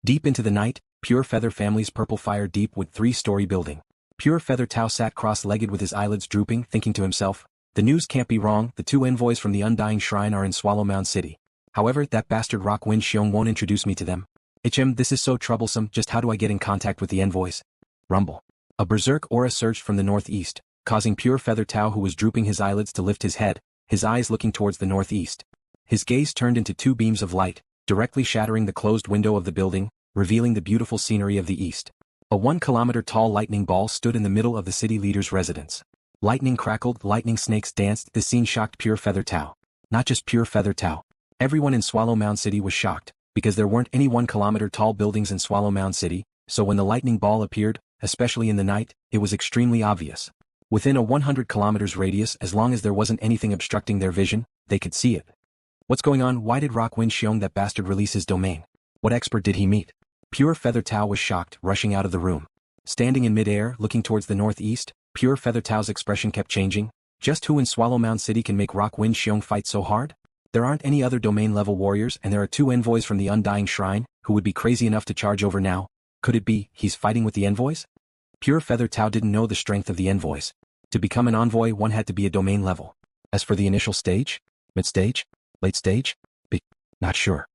Deep into the night, Pure Feather family's purple fire deep wood 3-story building. Pure Feather Tao sat cross-legged with his eyelids drooping, thinking to himself, the news can't be wrong, the 2 envoys from the Undying Shrine are in Swallowmound City. However, that bastard Rockwind Xiong won't introduce me to them. This is so troublesome, just how do I get in contact with the envoys? Rumble. A berserk aura surged from the northeast, causing Pure Feather Tao, who was drooping his eyelids, to lift his head, his eyes looking towards the northeast. His gaze turned into 2 beams of light, directly shattering the closed window of the building, revealing the beautiful scenery of the east. A 1-kilometer-tall lightning ball stood in the middle of the city leader's residence. Lightning crackled, lightning snakes danced. This scene shocked Pure Feather Tao. Not just Pure Feather Tao. Everyone in Swallowmound City was shocked, because there weren't any 1-kilometer-tall buildings in Swallowmound City, so when the lightning ball appeared, especially in the night, it was extremely obvious. Within a 100 kilometers radius, as long as there wasn't anything obstructing their vision, they could see it. What's going on? Why did Rockwind Xiong, that bastard, release his domain? What expert did he meet? Pure Feather Tao was shocked, rushing out of the room. Standing in mid-air, looking towards the northeast, Pure Feather Tao's expression kept changing. Just who in Swallowmound City can make Rockwind Xiong fight so hard? There aren't any other domain-level warriors, and there are 2 envoys from the Undying Shrine, who would be crazy enough to charge over now. Could it be, he's fighting with the envoys? Pure Feather Tao didn't know the strength of the envoys. To become an envoy, one had to be a domain level. As for the initial stage? Mid-stage? Late stage? Not sure.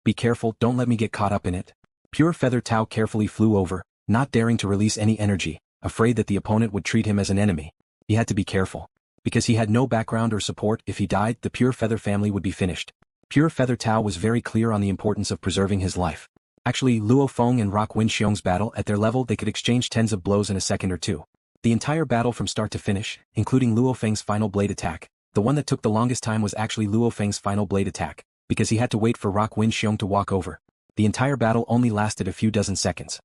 Be careful, don't let me get caught up in it. Pure Feather Tao carefully flew over, not daring to release any energy, afraid that the opponent would treat him as an enemy. He had to be careful. Because he had no background or support, if he died, the Pure Feather family would be finished. Pure Feather Tao was very clear on the importance of preserving his life. Actually, Luo Feng and Rockwind Xiong's battle, at their level they could exchange tens of blows in a second or two. The entire battle from start to finish, including LuoFeng's final blade attack, the one that took the longest time was actually LuoFeng's final blade attack, because he had to wait for Rockwind Xiong to walk over. The entire battle only lasted a few dozen seconds.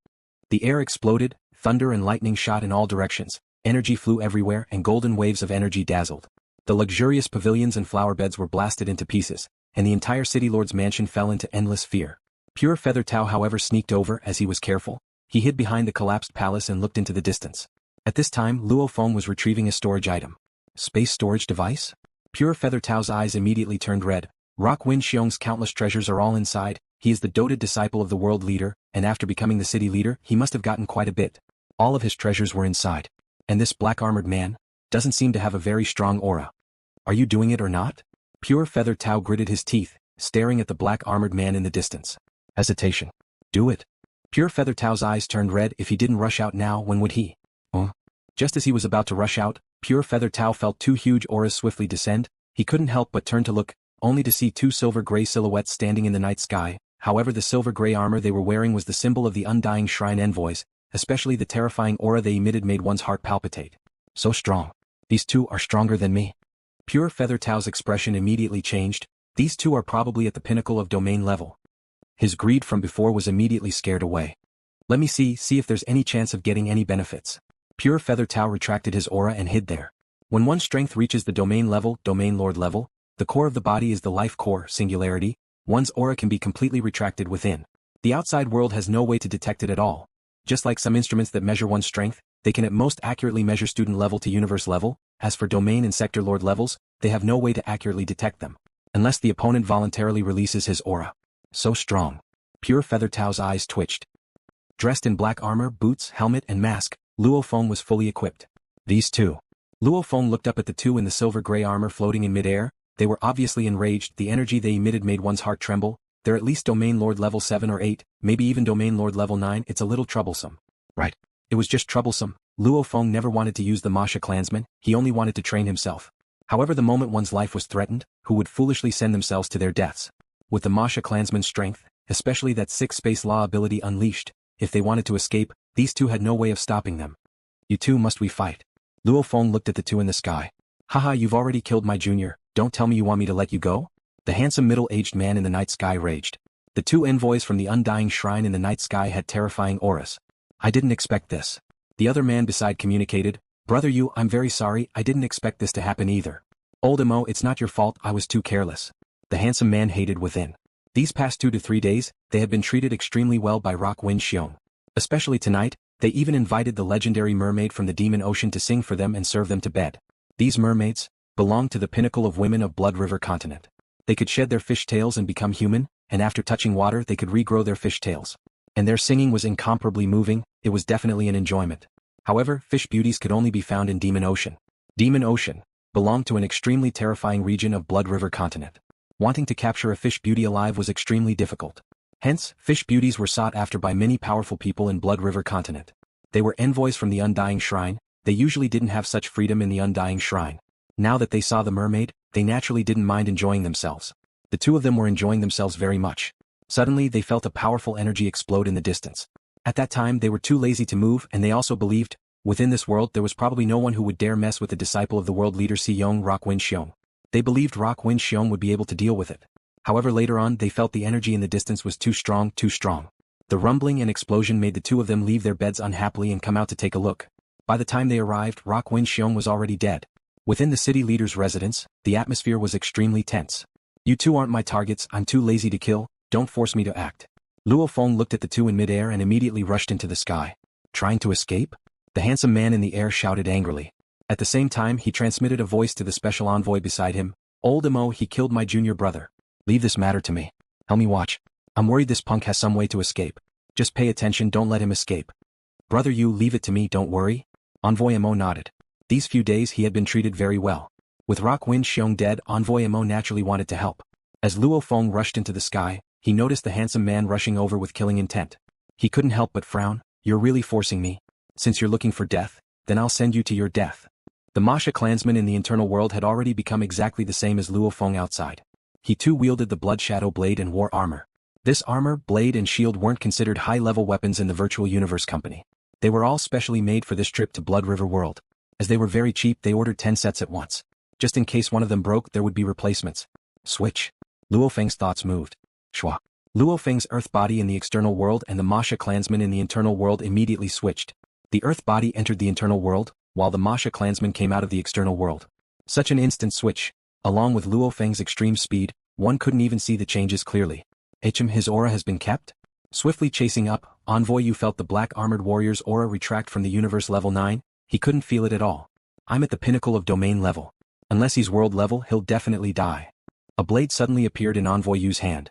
The air exploded, thunder and lightning shot in all directions, energy flew everywhere and golden waves of energy dazzled. The luxurious pavilions and flower beds were blasted into pieces, and the entire city lord's mansion fell into endless fear. Pure Feather Tao, however, sneaked over as he was careful. He hid behind the collapsed palace and looked into the distance. At this time, Luo Feng was retrieving a storage item. Space storage device? Pure Feather Tao's eyes immediately turned red. Rockwind Xiong's countless treasures are all inside. He is the doted disciple of the world leader, and after becoming the city leader, he must have gotten quite a bit. All of his treasures were inside. And this black-armored man doesn't seem to have a very strong aura. Are you doing it or not? Pure Feather Tao gritted his teeth, staring at the black-armored man in the distance. Hesitation. Do it. Pure Feather Tao's eyes turned red. If he didn't rush out now, when would he? Just as he was about to rush out, Pure Feather Tao felt 2 huge auras swiftly descend. He couldn't help but turn to look, only to see 2 silver-gray silhouettes standing in the night sky. However, the silver-gray armor they were wearing was the symbol of the Undying Shrine Envoys, especially the terrifying aura they emitted made one's heart palpitate. So strong. These 2 are stronger than me. Pure Feather Tao's expression immediately changed. These 2 are probably at the pinnacle of domain level. His greed from before was immediately scared away. Let me see if there's any chance of getting any benefits. Pure Feather Tao retracted his aura and hid there. When one's strength reaches the domain level, domain lord level, the core of the body is the life core, singularity, one's aura can be completely retracted within. The outside world has no way to detect it at all. Just like some instruments that measure one's strength, they can at most accurately measure student level to universe level. As for domain and sector lord levels, they have no way to accurately detect them. Unless the opponent voluntarily releases his aura. So strong. Pure Feather Tao's eyes twitched. Dressed in black armor, boots, helmet and mask, Luo Feng was fully equipped. These 2. Luo Feng looked up at the 2 in the silver-gray armor floating in mid-air. They were obviously enraged. The energy they emitted made one's heart tremble. They're at least domain lord level 7 or 8, maybe even domain lord level 9. It's a little troublesome. Right. It was just troublesome. Luo Feng never wanted to use the Mosha Clansman, he only wanted to train himself. However, the moment one's life was threatened, who would foolishly send themselves to their deaths? With the Mosha Clansman's strength, especially that 6 space law ability unleashed, if they wanted to escape, these 2 had no way of stopping them. You 2 must we fight? Luo Feng looked at the 2 in the sky. Haha, you've already killed my junior, don't tell me you want me to let you go? The handsome middle-aged man in the night sky raged. The 2 envoys from the Undying Shrine in the night sky had terrifying auras. I didn't expect this. The other man beside communicated, Brother Yu, I'm very sorry, I didn't expect this to happen either. Old Mo, it's not your fault, I was too careless. The handsome man hated within. These past 2 to 3 days, they had been treated extremely well by Rockwind Xiong. Especially tonight, they even invited the legendary mermaid from the Demon Ocean to sing for them and serve them to bed. These mermaids belonged to the pinnacle of women of Blood River continent. They could shed their fish tails and become human, and after touching water they could regrow their fish tails. And their singing was incomparably moving, it was definitely an enjoyment. However, fish beauties could only be found in Demon Ocean. Demon Ocean belonged to an extremely terrifying region of Blood River continent. Wanting to capture a fish beauty alive was extremely difficult. Hence, fish beauties were sought after by many powerful people in Blood River continent. They were envoys from the Undying Shrine. They usually didn't have such freedom in the Undying Shrine. Now that they saw the mermaid, they naturally didn't mind enjoying themselves. The two of them were enjoying themselves very much. Suddenly they felt a powerful energy explode in the distance. At that time they were too lazy to move, and they also believed, within this world there was probably no one who would dare mess with the disciple of the world leader Xiong Xiong. They believed Xiong would be able to deal with it. However, later on they felt the energy in the distance was too strong. The rumbling and explosion made the two of them leave their beds unhappily and come out to take a look. By the time they arrived, Xiong was already dead. Within the city leader's residence, the atmosphere was extremely tense. "You two aren't my targets, I'm too lazy to kill, don't force me to act." Luo Feng looked at the two in midair and immediately rushed into the sky. "Trying to escape?" The handsome man in the air shouted angrily. At the same time he transmitted a voice to the special envoy beside him. "Old Mo, he killed my junior brother. Leave this matter to me. Help me watch. I'm worried this punk has some way to escape. Just pay attention, don't let him escape." "Brother Yu, leave it to me, don't worry." Envoy Mo nodded. These few days he had been treated very well. With Xiong dead, Envoy Mo naturally wanted to help. As Luo Feng rushed into the sky, he noticed the handsome man rushing over with killing intent. He couldn't help but frown. "You're really forcing me. Since you're looking for death, then I'll send you to your death." The Mosha Clansman in the internal world had already become exactly the same as Luo Feng outside. He too wielded the Blood Shadow blade and wore armor. This armor, blade and shield weren't considered high-level weapons in the Virtual Universe Company. They were all specially made for this trip to Blood River World. As they were very cheap, they ordered 10 sets at once. Just in case one of them broke, there would be replacements. Switch. LuoFeng's thoughts moved. Shwa. LuoFeng's earth body in the external world and the Mosha Clansman in the internal world immediately switched. The earth body entered the internal world, while the Mosha Clansman came out of the external world. Such an instant switch, along with LuoFeng's extreme speed, one couldn't even see the changes clearly. His aura has been kept? Swiftly chasing up, Envoy Yu felt the black armored warrior's aura retract from the universe level 9, he couldn't feel it at all. "I'm at the pinnacle of domain level. Unless he's world level, he'll definitely die." A blade suddenly appeared in Envoy Yu's hand.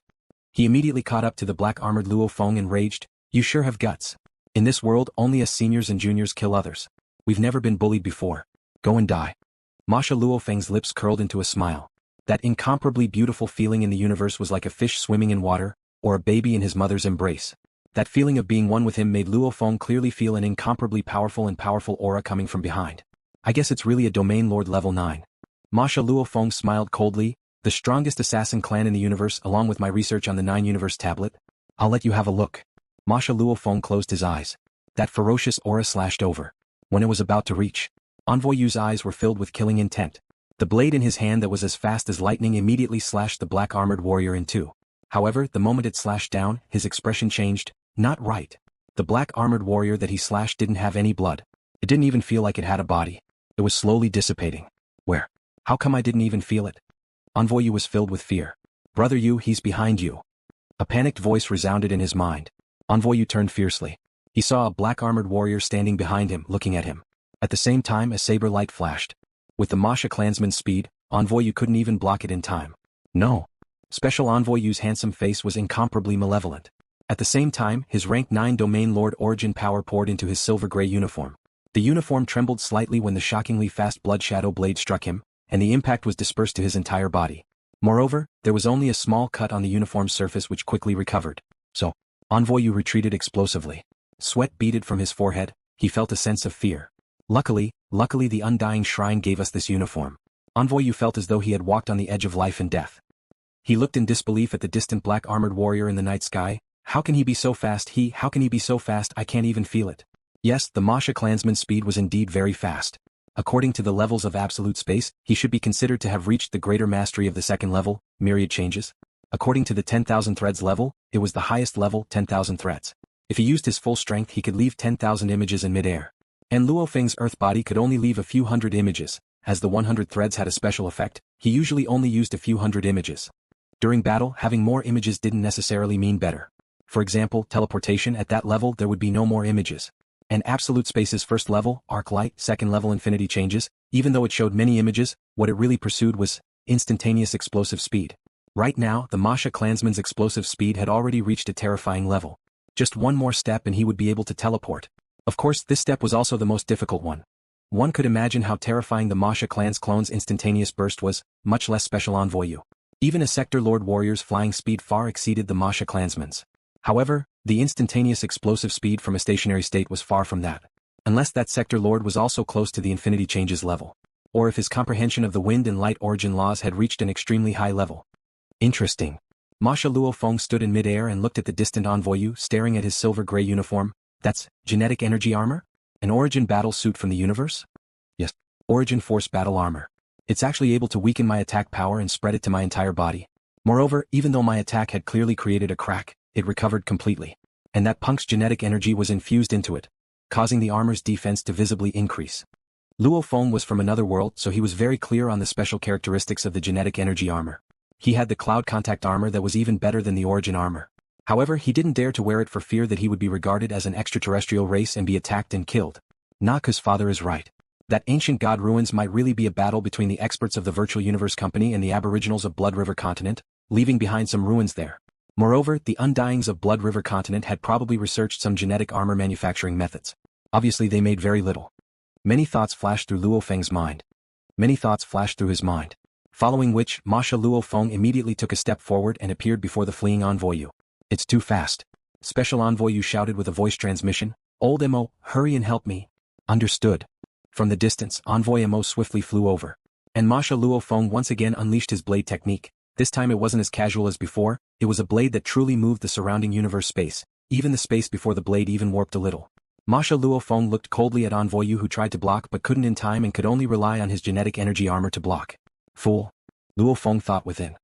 He immediately caught up to the black armored Luo Feng and raged, "You sure have guts. In this world only us seniors and juniors kill others. We've never been bullied before. Go and die." Mosha LuoFeng's lips curled into a smile. That incomparably beautiful feeling in the universe was like a fish swimming in water, or a baby in his mother's embrace. That feeling of being one with him made Luo Feng clearly feel an incomparably powerful aura coming from behind. "I guess it's really a domain lord level 9. Mosha LuoFeng smiled coldly. "The strongest assassin clan in the universe along with my research on the 9 universe tablet. I'll let you have a look." Mosha LuoFeng closed his eyes. That ferocious aura slashed over. When it was about to reach, Envoy Yu's eyes were filled with killing intent. The blade in his hand that was as fast as lightning immediately slashed the black armored warrior in two. However, the moment it slashed down, his expression changed. Not right. The black armored warrior that he slashed didn't have any blood. It didn't even feel like it had a body. It was slowly dissipating. Where? How come I didn't even feel it? Envoy Yu was filled with fear. "Brother Yu, he's behind you." A panicked voice resounded in his mind. Envoy Yu turned fiercely. He saw a black armored warrior standing behind him, looking at him. At the same time a saber light flashed. With the Mosha Clansman's speed, Envoy Yu couldn't even block it in time. "No." Special Envoy Yu's handsome face was incomparably malevolent. At the same time, his rank 9 domain lord origin power poured into his silver-gray uniform. The uniform trembled slightly when the shockingly fast blood shadow blade struck him, and the impact was dispersed to his entire body. Moreover, there was only a small cut on the uniform's surface which quickly recovered. So, Envoy Yu retreated explosively. Sweat beaded from his forehead, he felt a sense of fear. Luckily the Undying Shrine gave us this uniform. Envoy Yu felt as though he had walked on the edge of life and death. He looked in disbelief at the distant black armored warrior in the night sky. How can he be so fast? How can he be so fast? I can't even feel it. Yes, the Mosha Clansman's speed was indeed very fast. According to the levels of absolute space, he should be considered to have reached the greater mastery of the second level, Myriad Changes. According to the 10,000 threads level, it was the highest level, 10,000 threads. If he used his full strength he could leave 10,000 images in midair. And LuoFeng's earth body could only leave a few hundred images. As the 100 threads had a special effect, he usually only used a few hundred images. During battle, having more images didn't necessarily mean better. For example, teleportation at that level there would be no more images. And absolute space's first level, arc light, second level infinity changes, even though it showed many images, what it really pursued was instantaneous explosive speed. Right now, the Mosha Clansman's explosive speed had already reached a terrifying level. Just one more step and he would be able to teleport. Of course, this step was also the most difficult one. One could imagine how terrifying the Mosha clone's instantaneous burst was, much less special Envoy Yu. Even a Sector Lord warrior's flying speed far exceeded the Mosha clansman's. However, the instantaneous explosive speed from a stationary state was far from that. Unless that Sector Lord was also close to the Infinity Changes level. Or if his comprehension of the wind and light origin laws had reached an extremely high level. Interesting. Mosha LuoFeng stood in midair and looked at the distant Envoy Yu, staring at his silver-gray uniform. That's genetic energy armor? An origin battle suit from the universe? Yes. Origin force battle armor. It's actually able to weaken my attack power and spread it to my entire body. Moreover, even though my attack had clearly created a crack, it recovered completely. And that punk's genetic energy was infused into it, causing the armor's defense to visibly increase. Luo Feng was from another world, so he was very clear on the special characteristics of the genetic energy armor. He had the cloud contact armor that was even better than the origin armor. However, he didn't dare to wear it for fear that he would be regarded as an extraterrestrial race and be attacked and killed. Naka's father is right. That ancient god ruins might really be a battle between the experts of the Virtual Universe Company and the aboriginals of Blood River Continent, leaving behind some ruins there. Moreover, the Undyings of Blood River Continent had probably researched some genetic armor manufacturing methods. Obviously they made very little. Many thoughts flashed through Luo Feng's mind. Many thoughts flashed through his mind. Following which, Mosha Luo Feng immediately took a step forward and appeared before the fleeing Envoy Yu. It's too fast. Special Envoy Yu shouted with a voice transmission. Old Mo, hurry and help me. Understood. From the distance, Envoy Mo swiftly flew over. And Mosha Luo Feng once again unleashed his blade technique. This time it wasn't as casual as before, it was a blade that truly moved the surrounding universe space. Even the space before the blade even warped a little. Mosha Luo Feng looked coldly at Envoy Yu, who tried to block but couldn't in time and could only rely on his genetic energy armor to block. Fool. Luo Feng thought within.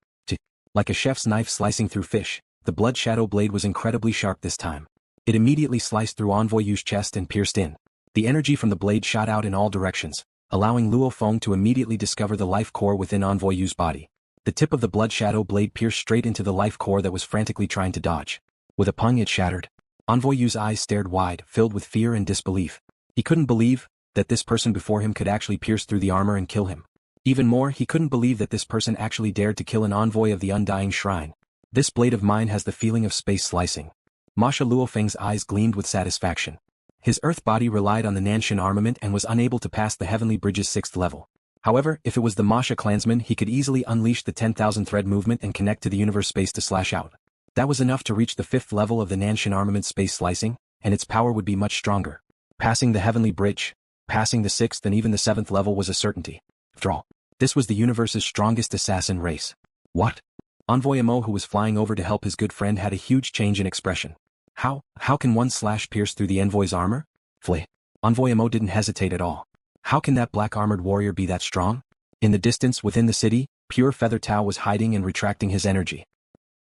Like a chef's knife slicing through fish, the blood shadow blade was incredibly sharp this time. It immediately sliced through Envoy Yu's chest and pierced in. The energy from the blade shot out in all directions, allowing Luo Feng to immediately discover the life core within Envoy Yu's body. The tip of the blood shadow blade pierced straight into the life core that was frantically trying to dodge. With a pung it shattered. Envoy Yu's eyes stared wide, filled with fear and disbelief. He couldn't believe that this person before him could actually pierce through the armor and kill him. Even more, he couldn't believe that this person actually dared to kill an envoy of the Undying Shrine. This blade of mine has the feeling of space slicing. Mosha LuoFeng's eyes gleamed with satisfaction. His earth body relied on the Nanshan armament and was unable to pass the Heavenly Bridge's 6th level. However, if it was the Mosha Clansman, he could easily unleash the 10,000 thread movement and connect to the universe space to slash out. That was enough to reach the 5th level of the Nanshan armament space slicing, and its power would be much stronger. Passing the Heavenly Bridge, passing the 6th and even the 7th level was a certainty. After all, this was the universe's strongest assassin race. What? Envoy Mo, who was flying over to help his good friend, had a huge change in expression. How can one slash pierce through the envoy's armor? Flee. Envoy Mo didn't hesitate at all. How can that black-armored warrior be that strong? In the distance within the city, Pure Feather Tao was hiding and retracting his energy.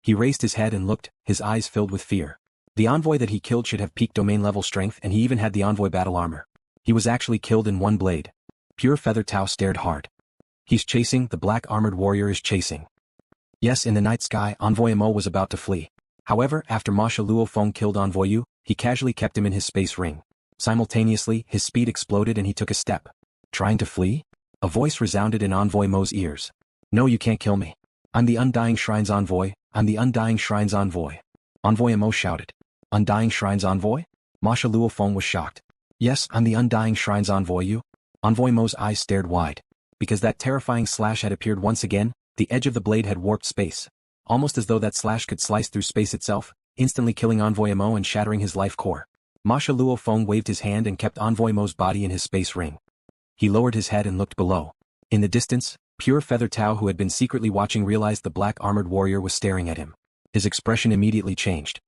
He raised his head and looked, his eyes filled with fear. The envoy that he killed should have peak domain level strength, and he even had the envoy battle armor. He was actually killed in one blade. Pure Feather Tao stared hard. He's chasing, the black-armored warrior is chasing. Yes, in the night sky, Envoy Mo was about to flee. However, after Mosha Luo Feng killed Envoy Yu, he casually kept him in his space ring. Simultaneously, his speed exploded and he took a step. Trying to flee? A voice resounded in Envoy Mo's ears. No, you can't kill me. I'm the Undying Shrine's envoy, I'm the Undying Shrine's envoy. Envoy Mo shouted. Undying Shrine's envoy? Mosha Luo Feng was shocked. Yes, I'm the Undying Shrine's Envoy Yu. Envoy Mo's eyes stared wide. Because that terrifying slash had appeared once again, the edge of the blade had warped space. Almost as though that slash could slice through space itself, instantly killing Envoy Mo and shattering his life core. Mosha Luo Feng waved his hand and kept Envoy Mo's body in his space ring. He lowered his head and looked below. In the distance, Pure Feather Tao, who had been secretly watching, realized the black-armored warrior was staring at him. His expression immediately changed.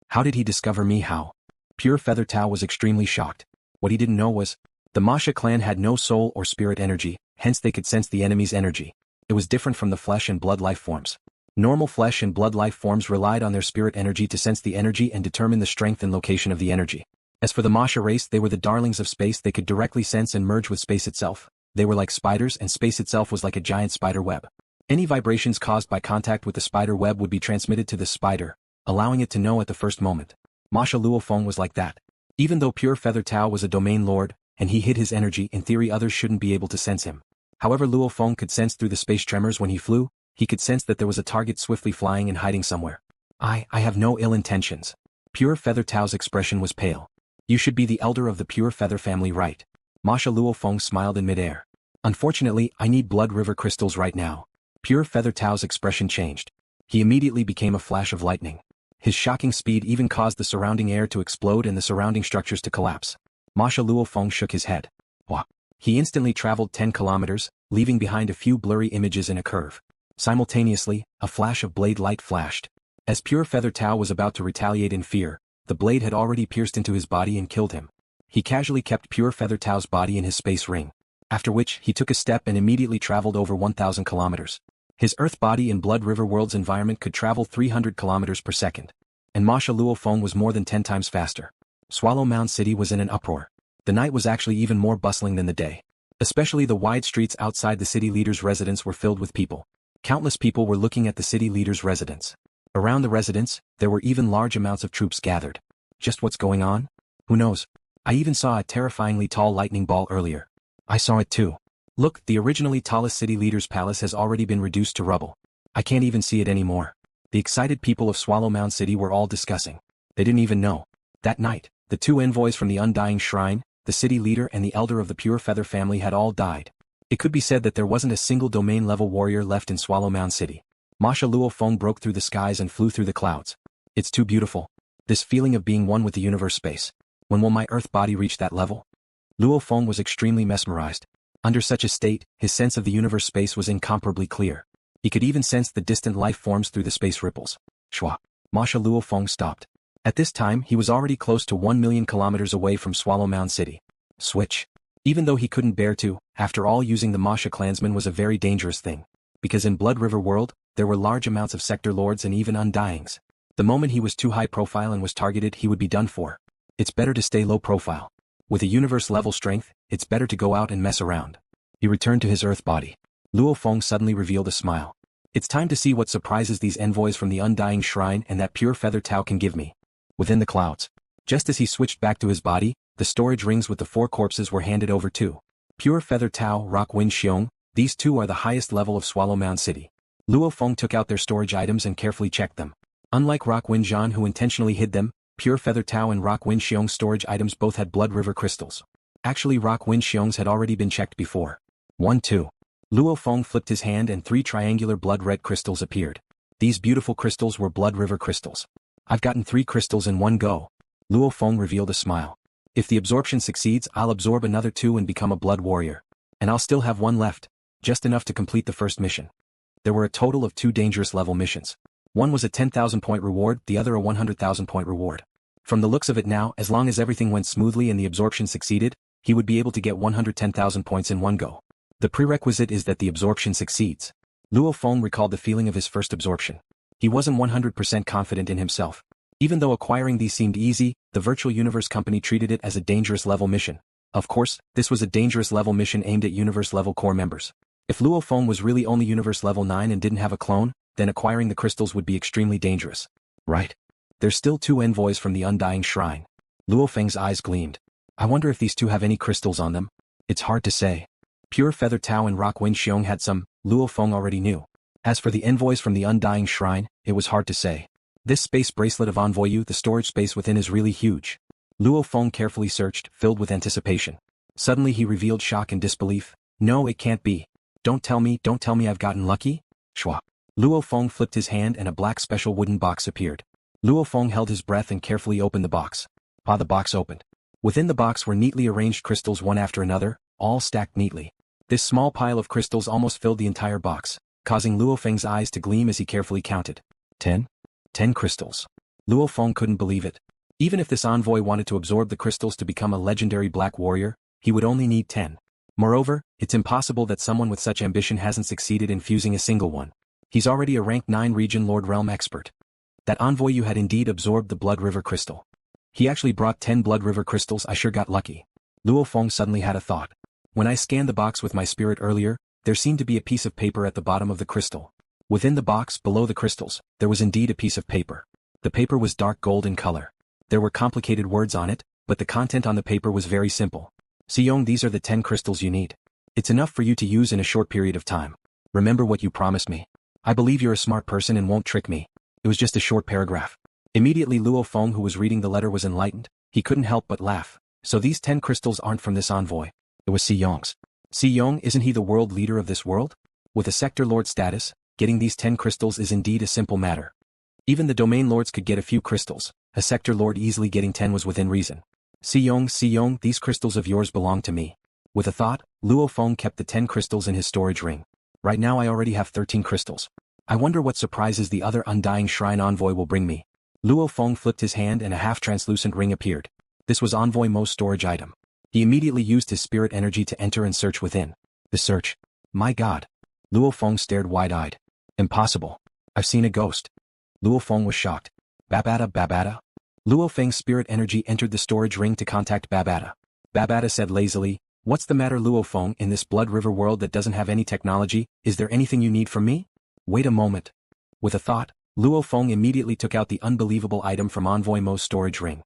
How did he discover me? How? Pure Feather Tao was extremely shocked. What he didn't know was, the Mosha clan had no soul or spirit energy, hence they could sense the enemy's energy. It was different from the flesh and blood life forms. Normal flesh and blood life forms relied on their spirit energy to sense the energy and determine the strength and location of the energy. As for the Mosha race, they were the darlings of space. They could directly sense and merge with space itself. They were like spiders, and space itself was like a giant spider web. Any vibrations caused by contact with the spider web would be transmitted to the spider, allowing it to know at the first moment. Mosha Luo Feng was like that. Even though Pure Feather Tao was a domain lord, and he hid his energy, in theory others shouldn't be able to sense him. However, Luo Feng could sense through the space tremors when he flew. He could sense that there was a target swiftly flying and hiding somewhere. I have no ill intentions. Pure Feather Tao's expression was pale. You should be the elder of the Pure Feather family, right? Luo Feng smiled in midair. Unfortunately, I need blood river crystals right now. Pure Feather Tao's expression changed. He immediately became a flash of lightning. His shocking speed even caused the surrounding air to explode and the surrounding structures to collapse. Luo Feng shook his head. Wah! He instantly traveled 10 kilometers, leaving behind a few blurry images in a curve. Simultaneously, a flash of blade light flashed. As Pure Feather Tao was about to retaliate in fear, the blade had already pierced into his body and killed him. He casually kept Pure Feather Tao's body in his space ring. After which, he took a step and immediately traveled over 1,000 kilometers. His Earth body in Blood River World's environment could travel 300 kilometers per second. And Luo Feng was more than 10 times faster. Swallow Mound City was in an uproar. The night was actually even more bustling than the day. Especially the wide streets outside the city leader's residence were filled with people. Countless people were looking at the city leader's residence. Around the residence, there were even large amounts of troops gathered. Just what's going on? Who knows? I even saw a terrifyingly tall lightning ball earlier. I saw it too. Look, the originally tallest city leader's palace has already been reduced to rubble. I can't even see it anymore. The excited people of Swallow Mound City were all discussing. They didn't even know. That night, the two envoys from the Undying Shrine, the city leader and the elder of the Pure Feather family had all died. It could be said that there wasn't a single domain-level warrior left in Swallow Mound City. Luo Feng broke through the skies and flew through the clouds. It's too beautiful. This feeling of being one with the universe space. When will my Earth body reach that level? Luo Feng was extremely mesmerized. Under such a state, his sense of the universe space was incomparably clear. He could even sense the distant life forms through the space ripples. Shwa! Luo Feng stopped. At this time he was already close to 1 million kilometers away from Swallow Mound City. Switch. Even though he couldn't bear to, after all using the Mosha Clansman was a very dangerous thing. Because in Blood River World, there were large amounts of sector lords and even undyings. The moment he was too high profile and was targeted he would be done for. It's better to stay low profile. With a universe-level strength, it's better to go out and mess around. He returned to his Earth body. Luo Feng suddenly revealed a smile. It's time to see what surprises these envoys from the Undying Shrine and that Pure Feather Tao can give me. Within the clouds. Just as he switched back to his body, the storage rings with the 4 corpses were handed over to Pure Feather Tao, Rockwind Xiong. These two are the highest level of Swallow Mound City. Luo Feng took out their storage items and carefully checked them. Unlike Rockwind Zhan who intentionally hid them, Pure Feather Tao and Rockwind Xiong's storage items both had Blood River crystals. Actually Rockwind Xiong's had already been checked before. 1-2. Luo Feng flipped his hand and 3 triangular blood red crystals appeared. These beautiful crystals were Blood River crystals. I've gotten 3 crystals in one go. Luo Feng revealed a smile. If the absorption succeeds I'll absorb another 2 and become a blood warrior. And I'll still have 1 left. Just enough to complete the first mission. There were a total of 2 dangerous level missions. One was a 10,000 point reward, the other a 100,000 point reward. From the looks of it now, as long as everything went smoothly and the absorption succeeded, he would be able to get 110,000 points in one go. The prerequisite is that the absorption succeeds. Luo Feng recalled the feeling of his first absorption. He wasn't 100% confident in himself. Even though acquiring these seemed easy, the Virtual Universe Company treated it as a dangerous level mission. Of course, this was a dangerous level mission aimed at Universe level core members. If Luo Feng was really only Universe level 9 and didn't have a clone, then acquiring the crystals would be extremely dangerous. Right? There's still 2 envoys from the Undying Shrine. LuoFeng's eyes gleamed. I wonder if these 2 have any crystals on them. It's hard to say. Pure Feather Tao and Rockwind Xiong had some, Luo Feng already knew. As for the envoys from the Undying Shrine, it was hard to say. This space bracelet of Envoy Yu, the storage space within is really huge. Luo Feng carefully searched, filled with anticipation. Suddenly he revealed shock and disbelief. No, it can't be. Don't tell me I've gotten lucky? Shwa. Luo Feng flipped his hand and a black special wooden box appeared. Luo Feng held his breath and carefully opened the box. The box opened. Within the box were neatly arranged crystals one after another, all stacked neatly. This small pile of crystals almost filled the entire box, causing Luo Feng's eyes to gleam as he carefully counted. 10? 10 crystals. Luo Feng couldn't believe it. Even if this envoy wanted to absorb the crystals to become a legendary black warrior, he would only need 10. Moreover, it's impossible that someone with such ambition hasn't succeeded in fusing a single one. He's already a rank 9 region Lord Realm expert. That Envoy Yu had indeed absorbed the Blood River crystal. He actually brought 10 Blood River crystals. I sure got lucky. Luo Feng suddenly had a thought. When I scanned the box with my spirit earlier, there seemed to be a piece of paper at the bottom of the crystal. Within the box, below the crystals, there was indeed a piece of paper. The paper was dark gold in color. There were complicated words on it, but the content on the paper was very simple. Xiong, these are the 10 crystals you need. It's enough for you to use in a short period of time. Remember what you promised me. I believe you're a smart person and won't trick me. It was just a short paragraph. Immediately Luo Feng, who was reading the letter, was enlightened. He couldn't help but laugh. So these 10 crystals aren't from this envoy. It was Xiong's. Xiong, isn't he the world leader of this world? With a sector lord status, getting these 10 crystals is indeed a simple matter. Even the domain lords could get a few crystals. A sector lord easily getting 10 was within reason. Xiong, these crystals of yours belong to me. With a thought, Luo Feng kept the 10 crystals in his storage ring. Right now I already have 13 crystals. I wonder what surprises the other Undying Shrine Envoy will bring me. Luo Feng flipped his hand and a half-translucent ring appeared. This was Envoy Mo's storage item. He immediately used his spirit energy to enter and search within. The search. My god. Luo Feng stared wide-eyed. Impossible. I've seen a ghost. Luo Feng was shocked. Babata? LuoFeng's spirit energy entered the storage ring to contact Babata. Babata said lazily, "What's the matter, Luo Feng? In this Blood River world that doesn't have any technology, is there anything you need from me?" Wait a moment. With a thought, Luo Feng immediately took out the unbelievable item from Envoy Mo's storage ring.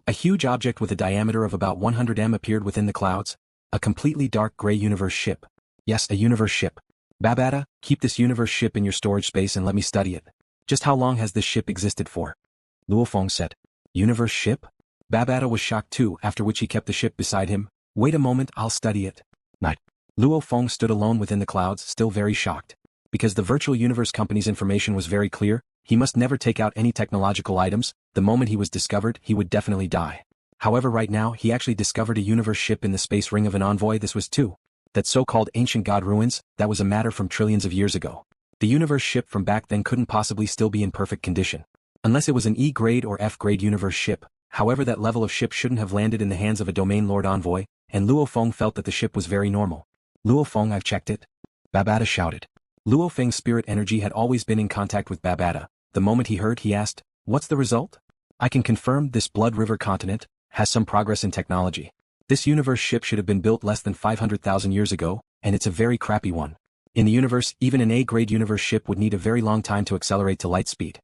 A huge object with a diameter of about 100 m appeared within the clouds. A completely dark gray universe ship. Yes, a universe ship. Babata, keep this universe ship in your storage space and let me study it. Just how long has this ship existed for? Luo Feng said. Universe ship? Babata was shocked too, after which he kept the ship beside him. Wait a moment, I'll study it. Night. Luo Feng stood alone within the clouds, still very shocked. Because the virtual universe company's information was very clear, he must never take out any technological items. The moment he was discovered, he would definitely die. However, right now, he actually discovered a universe ship in the space ring of an envoy. This was too. That so-called ancient god ruins, that was a matter from trillions of years ago. The universe ship from back then couldn't possibly still be in perfect condition. Unless it was an E-grade or F-grade universe ship. However, that level of ship shouldn't have landed in the hands of a domain lord envoy, and Luo Feng felt that the ship was very normal. Luo Feng, I've checked it. Babata shouted. Luo Feng's spirit energy had always been in contact with Babata. The moment he heard, he asked, "What's the result?" I can confirm this Blood River continent has some progress in technology. This universe ship should have been built less than 500,000 years ago, and it's a very crappy one. In the universe, even an A-grade universe ship would need a very long time to accelerate to light speed.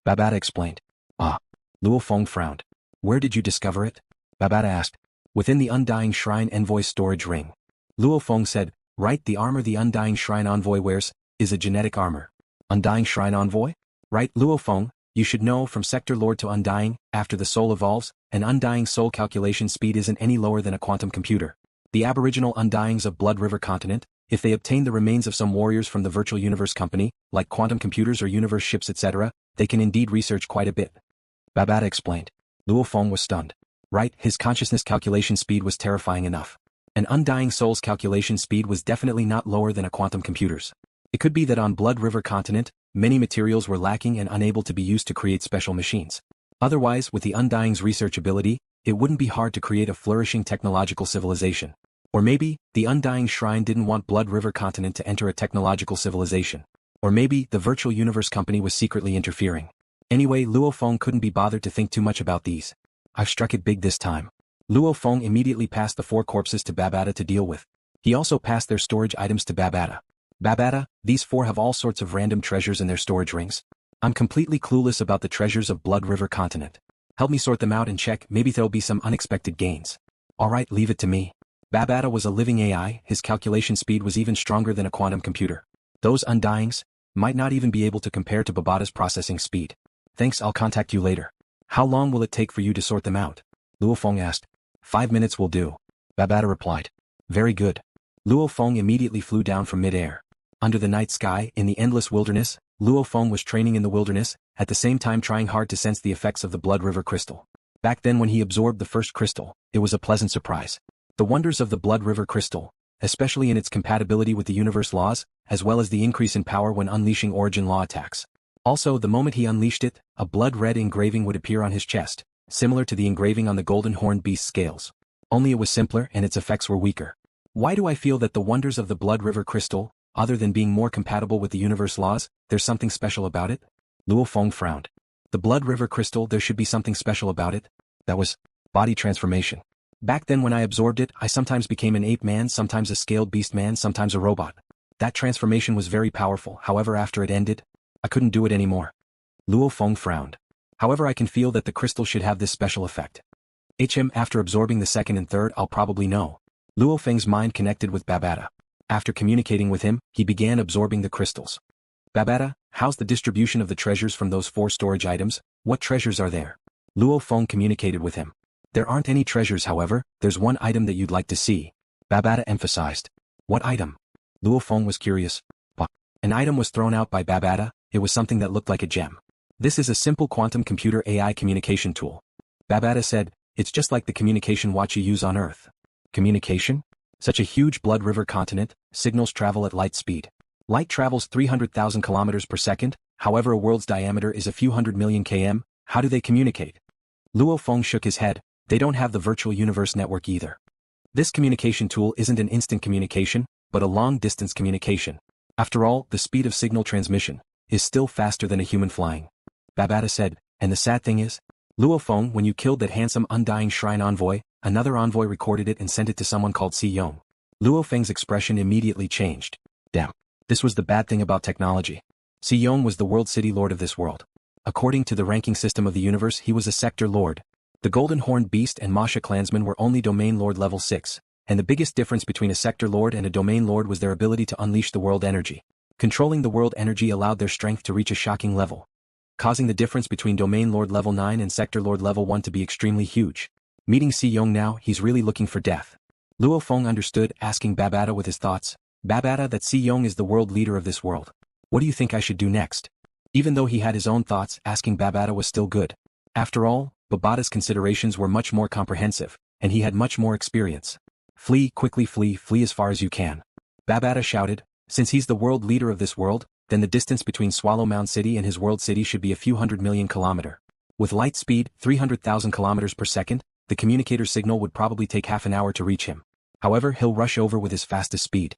Babata explained. Ah. Luo Feng frowned. Where did you discover it? Babata asked. Within the Undying Shrine Envoy storage ring. Luo Feng said, right, the armor the Undying Shrine Envoy wears is a genetic armor. Undying Shrine Envoy? Right, Luo Feng, you should know from Sector Lord to Undying, after the soul evolves, an Undying soul calculation speed isn't any lower than a quantum computer. The aboriginal Undyings of Blood River continent, if they obtain the remains of some warriors from the virtual universe company, like quantum computers or universe ships etc., they can indeed research quite a bit. Babata explained. Luo Feng was stunned. Right, his consciousness calculation speed was terrifying enough. An Undying soul's calculation speed was definitely not lower than a quantum computer's. It could be that on Blood River continent, many materials were lacking and unable to be used to create special machines. Otherwise, with the Undying's research ability, it wouldn't be hard to create a flourishing technological civilization. Or maybe, the Undying Shrine didn't want Blood River continent to enter a technological civilization. Or maybe, the virtual universe company was secretly interfering. Anyway, Luo Feng couldn't be bothered to think too much about these. I've struck it big this time. Luo Feng immediately passed the 4 corpses to Babata to deal with. He also passed their storage items to Babata. Babata, these 4 have all sorts of random treasures in their storage rings. I'm completely clueless about the treasures of Blood River continent. Help me sort them out and check, maybe there'll be some unexpected gains. Alright, leave it to me. Babata was a living AI, his calculation speed was even stronger than a quantum computer. Those Undyings might not even be able to compare to Babata's processing speed. Thanks, I'll contact you later. How long will it take for you to sort them out? Luo Feng asked. 5 minutes will do. Babata replied. Very good. Luo Feng immediately flew down from mid-air. Under the night sky, in the endless wilderness, Luo Feng was training in the wilderness, at the same time trying hard to sense the effects of the Blood River crystal. Back then when he absorbed the first crystal, it was a pleasant surprise. The wonders of the Blood River crystal, especially in its compatibility with the universe laws, as well as the increase in power when unleashing origin law attacks. Also, the moment he unleashed it, a blood-red engraving would appear on his chest, similar to the engraving on the golden horned beast scales. Only it was simpler and its effects were weaker. Why do I feel that the wonders of the Blood River crystal, other than being more compatible with the universe laws, there's something special about it? Luo Feng frowned. The Blood River crystal, there should be something special about it. That was body transformation. Back then when I absorbed it, I sometimes became an ape man, sometimes a scaled beast man, sometimes a robot. That transformation was very powerful, however after it ended, I couldn't do it anymore. Luo Feng frowned. However, I can feel that the crystal should have this special effect. After absorbing the second and third, I'll probably know. LuoFeng's mind connected with Babata. After communicating with him, he began absorbing the crystals. Babata, how's the distribution of the treasures from those 4 storage items? What treasures are there? Luo Feng communicated with him. There aren't any treasures, however, there's one item that you'd like to see. Babata emphasized. What item? Luo Feng was curious. An item was thrown out by Babata. It was something that looked like a gem. This is a simple quantum computer AI communication tool. Babata said, it's just like the communication watch you use on Earth. Communication? Such a huge blood river continent, signals travel at light speed. Light travels 300,000 kilometers per second, however a world's diameter is a few hundred million km, how do they communicate? Luo Feng shook his head, they don't have the virtual universe network either. This communication tool isn't an instant communication, but a long-distance communication. After all, the speed of signal transmission is still faster than a human flying. Babata said, and the sad thing is, Luo Feng, when you killed that handsome Undying Shrine Envoy, another envoy recorded it and sent it to someone called Xiong. Luo Feng's expression immediately changed. Damn. This was the bad thing about technology. Xiong was the world city lord of this world. According to the ranking system of the universe, he was a sector lord. The Golden Horned Beast and Mosha Clansman were only domain lord level 6, and the biggest difference between a sector lord and a domain lord was their ability to unleash the world energy. Controlling the world energy allowed their strength to reach a shocking level, causing the difference between domain lord level 9 and sector lord level 1 to be extremely huge. Meeting Xiong now, he's really looking for death. Luo Feng understood, asking Babata with his thoughts. Babata, that Xiong is the world leader of this world. What do you think I should do next? Even though he had his own thoughts, asking Babata was still good. After all, Babata's considerations were much more comprehensive, and he had much more experience. Flee, quickly flee, flee as far as you can. Babata shouted, since he's the world leader of this world, then the distance between Swallowmound City and his world city should be a few hundred million kilometer. With light speed, 300,000 kilometers per second, the communicator signal would probably take half an hour to reach him. However, he'll rush over with his fastest speed.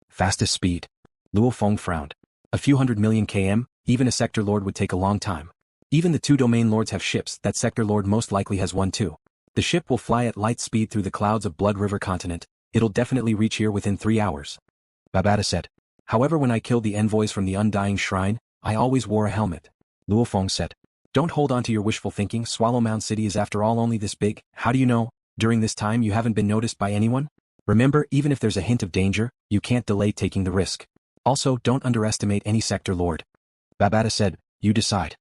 Fastest speed. Luo Feng frowned. A few hundred million km, even a sector lord would take a long time. Even the 2 domain lords have ships, that sector lord most likely has one too. The ship will fly at light speed through the clouds of Blood River continent, it'll definitely reach here within 3 hours. Babata said. However, when I killed the envoys from the Undying Shrine, I always wore a helmet. Luo Feng said. Don't hold on to your wishful thinking, Swallowmound City is after all only this big, how do you know, during this time you haven't been noticed by anyone? Remember, even if there's a hint of danger, you can't delay taking the risk. Also, don't underestimate any sector lord. Babata said, you decide.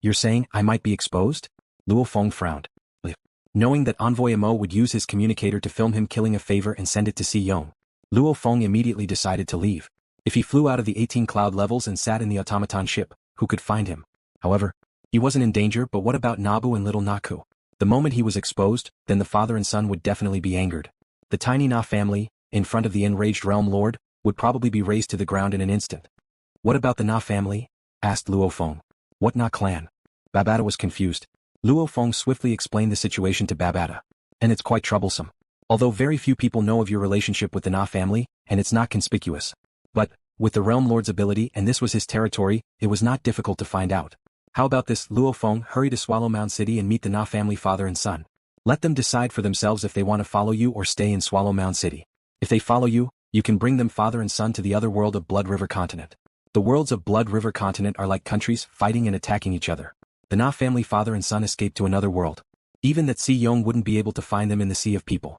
You're saying I might be exposed? Luo Feng frowned. Knowing that Envoy Mo would use his communicator to film him killing a favor and send it to Xiong, Luo Feng immediately decided to leave. If he flew out of the 18 cloud levels and sat in the automaton ship, who could find him? However, he wasn't in danger, but what about Nabu and little Naku? The moment he was exposed, then the father and son would definitely be angered. The tiny Na family, in front of the enraged realm lord, would probably be razed to the ground in an instant. What about the Na family? Asked Luo Feng. What Na clan? Babata was confused. Luo Feng swiftly explained the situation to Babata. And it's quite troublesome. Although very few people know of your relationship with the Na family, and it's not conspicuous. But, with the realm lord's ability and this was his territory, it was not difficult to find out. How about this, Luo Feng, hurry to Swallowmound City and meet the Na family father and son. Let them decide for themselves if they want to follow you or stay in Swallowmound City. If they follow you, you can bring them father and son to the other world of Blood River Continent. The worlds of Blood River Continent are like countries fighting and attacking each other. The Na family father and son escaped to another world. Even that Xiong wouldn't be able to find them in the sea of people.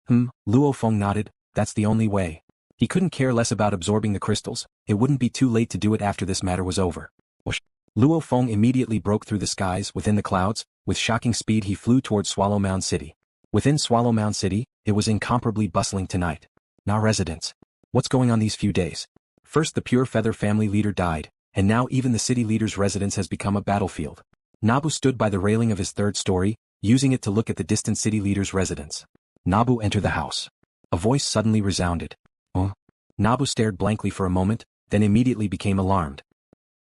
Luo Feng nodded, that's the only way. He couldn't care less about absorbing the crystals, it wouldn't be too late to do it after this matter was over. Whoosh. Luo Feng immediately broke through the skies within the clouds, with shocking speed he flew towards Swallowmound City. Within Swallowmound City, it was incomparably bustling tonight. Na residents. What's going on these few days? First the Pure Feather family leader died, and now even the city leader's residence has become a battlefield. Nabu stood by the railing of his 3rd story, using it to look at the distant city leader's residence. Nabu entered the house. A voice suddenly resounded. Nabu stared blankly for a moment, then immediately became alarmed.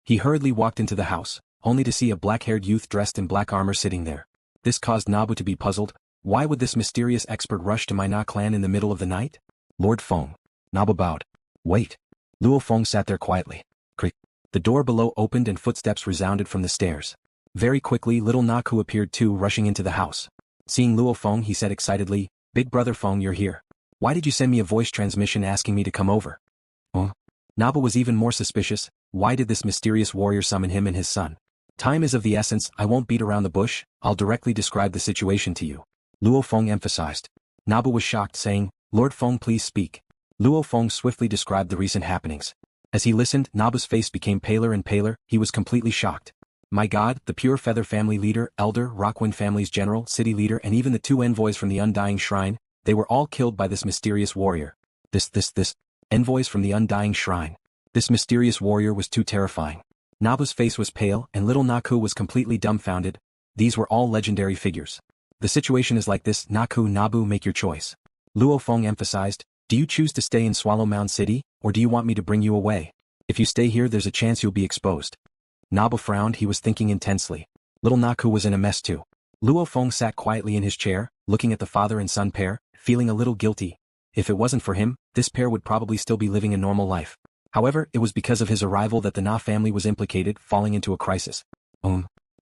He hurriedly walked into the house, only to see a black-haired youth dressed in black armor sitting there. This caused Nabu to be puzzled. Why would this mysterious expert rush to my Na clan in the middle of the night? Lord Feng. Nabu bowed. Wait. Luo Feng sat there quietly. Creak. The door below opened and footsteps resounded from the stairs. Very quickly little Naku appeared too, rushing into the house. Seeing Luo Feng, he said excitedly, Big brother Feng, you're here. Why did you send me a voice transmission asking me to come over? Nabu was even more suspicious. Why did this mysterious warrior summon him and his son? Time is of the essence, I won't beat around the bush, I'll directly describe the situation to you. Luo Feng emphasized. Nabu was shocked, saying, Lord Feng, please speak. Luo Feng swiftly described the recent happenings. As he listened, Nabu's face became paler and paler, he was completely shocked. My god, the Pure Feather family leader, elder, Rockwind family's general, city leader and even the 2 envoys from the Undying Shrine, they were all killed by this mysterious warrior. This. Envoys from the Undying Shrine. This mysterious warrior was too terrifying. Nabu's face was pale, and little Naku was completely dumbfounded. These were all legendary figures. The situation is like this, Nabu, make your choice. LuoFeng emphasized, do you choose to stay in Swallowmound City, or do you want me to bring you away? If you stay here there's a chance you'll be exposed. Nabu frowned, he was thinking intensely. Little Naku was in a mess too. LuoFeng sat quietly in his chair, looking at the father and son pair, feeling a little guilty. If it wasn't for him, this pair would probably still be living a normal life. However, it was because of his arrival that the Na family was implicated, falling into a crisis.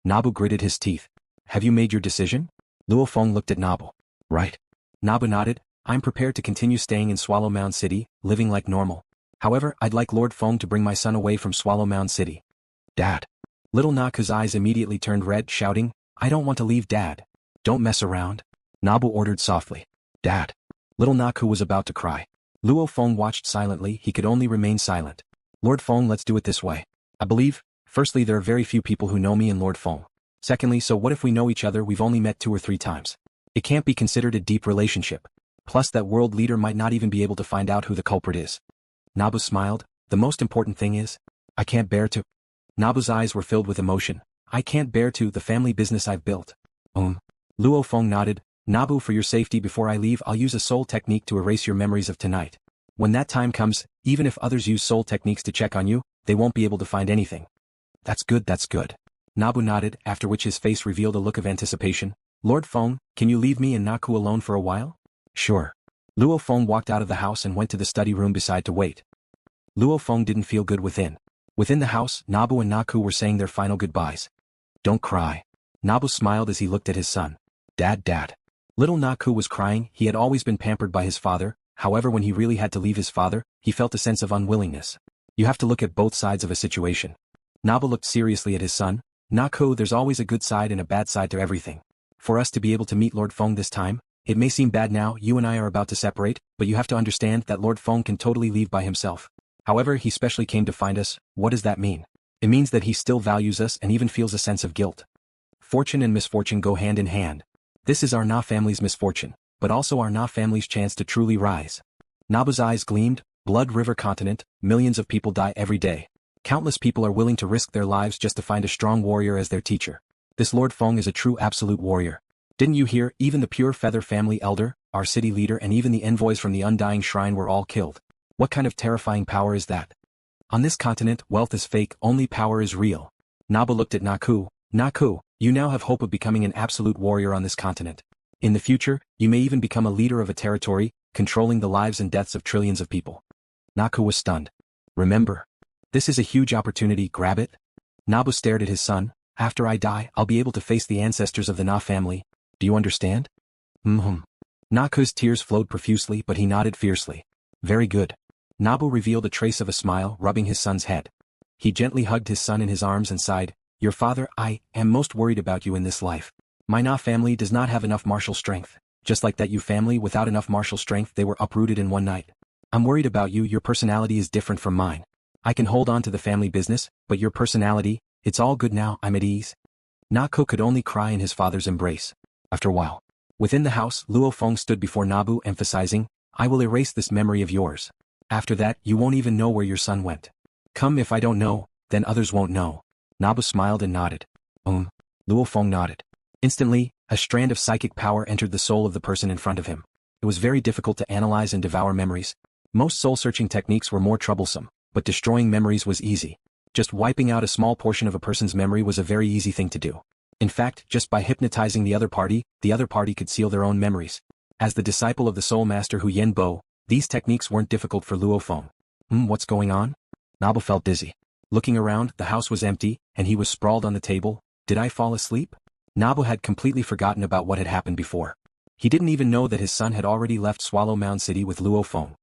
Nabu gritted his teeth. Have you made your decision? LuoFeng looked at Nabu. Right. Nabu nodded. I'm prepared to continue staying in Swallowmound City, living like normal. However, I'd like Lord Feng to bring my son away from Swallowmound City. Dad. Little Naku's eyes immediately turned red, shouting, I don't want to leave Dad. Don't mess around. Nabu ordered softly. Dad. Little Naku was about to cry. LuoFeng watched silently, he could only remain silent. Lord Feng, let's do it this way. I believe, firstly there are very few people who know me and Lord Feng. Secondly, so what if we know each other, we've only met 2 or 3 times. It can't be considered a deep relationship. Plus that world leader might not even be able to find out who the culprit is. Nabu smiled, the most important thing is, I can't bear to. Nabu's eyes were filled with emotion. I can't bear to the family business I've built. LuoFeng nodded. Nabu, for your safety before I leave I'll use a soul technique to erase your memories of tonight. When that time comes, even if others use soul techniques to check on you, they won't be able to find anything. That's good. Nabu nodded, after which his face revealed a look of anticipation. Lord Feng, can you leave me and Naku alone for a while? Sure. LuoFeng walked out of the house and went to the study room beside to wait. LuoFeng didn't feel good within. Within the house, Nabu and Naku were saying their final goodbyes. Don't cry. Nabu smiled as he looked at his son. Dad. Little Naku was crying, he had always been pampered by his father, however when he really had to leave his father, he felt a sense of unwillingness. You have to look at both sides of a situation. Nabu looked seriously at his son. Naku, there's always a good side and a bad side to everything. For us to be able to meet Lord Feng this time, it may seem bad now, you and I are about to separate, but you have to understand that Lord Feng can totally leave by himself. However, he specially came to find us. What does that mean? It means that he still values us and even feels a sense of guilt. Fortune and misfortune go hand in hand. This is our Na family's misfortune, but also our Na family's chance to truly rise. Nabu's eyes gleamed. Blood River Continent, millions of people die every day. Countless people are willing to risk their lives just to find a strong warrior as their teacher. This Lord Feng is a true absolute warrior. Didn't you hear, even the Pure Feather family elder, our city leader and even the envoys from the Undying Shrine were all killed. What kind of terrifying power is that? On this continent, wealth is fake, only power is real. Nabu looked at Naku. Naku, you now have hope of becoming an absolute warrior on this continent. In the future, you may even become a leader of a territory, controlling the lives and deaths of trillions of people. Naku was stunned. Remember. This is a huge opportunity, grab it. Nabu stared at his son. After I die, I'll be able to face the ancestors of the Na family. Do you understand? Naku's tears flowed profusely but he nodded fiercely. Very good. Nabu revealed a trace of a smile, rubbing his son's head. He gently hugged his son in his arms and sighed. Your father, I am most worried about you in this life. My Na family does not have enough martial strength. Just like that Yu family without enough martial strength they were uprooted in one night. I'm worried about you, your personality is different from mine. I can hold on to the family business, but your personality, it's all good now, I'm at ease. Naku could only cry in his father's embrace. After a while. Within the house, Luo Feng stood before Nabu emphasizing, I will erase this memory of yours. After that, you won't even know where your son went. Come, if I don't know, then others won't know. Nabu smiled and nodded. Luo Feng nodded. Instantly, a strand of psychic power entered the soul of the person in front of him. It was very difficult to analyze and devour memories. Most soul-searching techniques were more troublesome, but destroying memories was easy. Just wiping out a small portion of a person's memory was a very easy thing to do. In fact, just by hypnotizing the other party could seal their own memories. As the disciple of the soul master Hu Yen Bo, these techniques weren't difficult for Luo Feng. What's going on? Nabu felt dizzy. Looking around, the house was empty, and he was sprawled on the table. Did I fall asleep? Nabu had completely forgotten about what had happened before. He didn't even know that his son had already left Swallowmound City with Luo Feng.